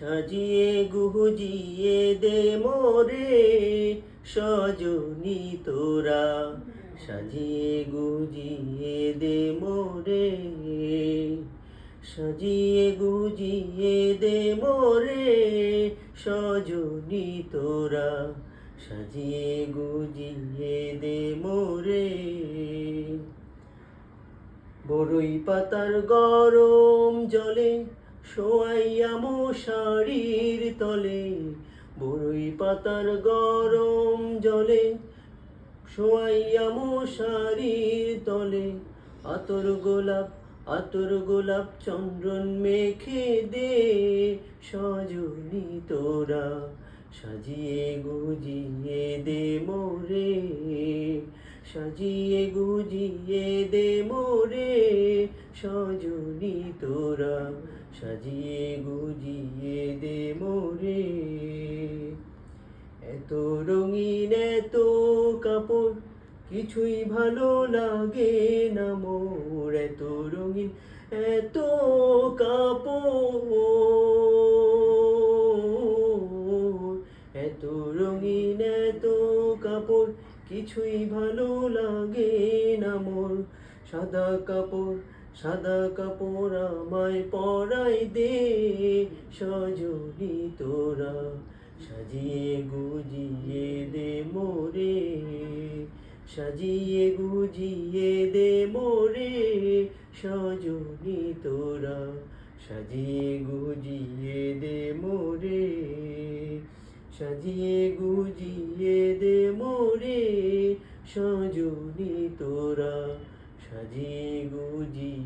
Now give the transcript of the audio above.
সাজিয়ে গুজিয়ে দে মোরে সজনী তোরা, সাজিয়ে গুজিয়ে দে মোরে, সাজিয়ে গুজিয়ে দে মোরে সজনী তোরা, সাজিয়ে গুজিয়ে দে মোরে। বড়ই পাতার গরম জলে শোয়াইয়া মশারির তলে, বড়ই পাতার গরম জলে শোয়াইয়া মশারির তলে, আতর গোলাপ চন্দন মেখে দে সজনী তোরা, সাজিয়ে গুজিয়ে দে মোরে, সাজিয়ে গুজিয়ে দে মোরে সজনী তোরা, সাজিয়ে গুজিয়ে দে মোরে। এত রঙিন এত কাপড় কিছুই ভালো লাগে না মোর, এত রঙিন এত কাপড়, এত রঙিন এত কাপড় কিছুই ভালো লাগে না মোর। সাদা কাপড় আমায় পরাই দে সজনী তোরা, সাজিয়ে গুজিয়ে দে মোরে, সাজিয়ে গুজিয়ে দে মোরে সজনী তোরা, সাজিয়ে গুজিয়ে দে মোরে, সাজিয়ে গুজিয়ে দে মোরে সজনী তোরা, সাজিয়ে গুজিয়ে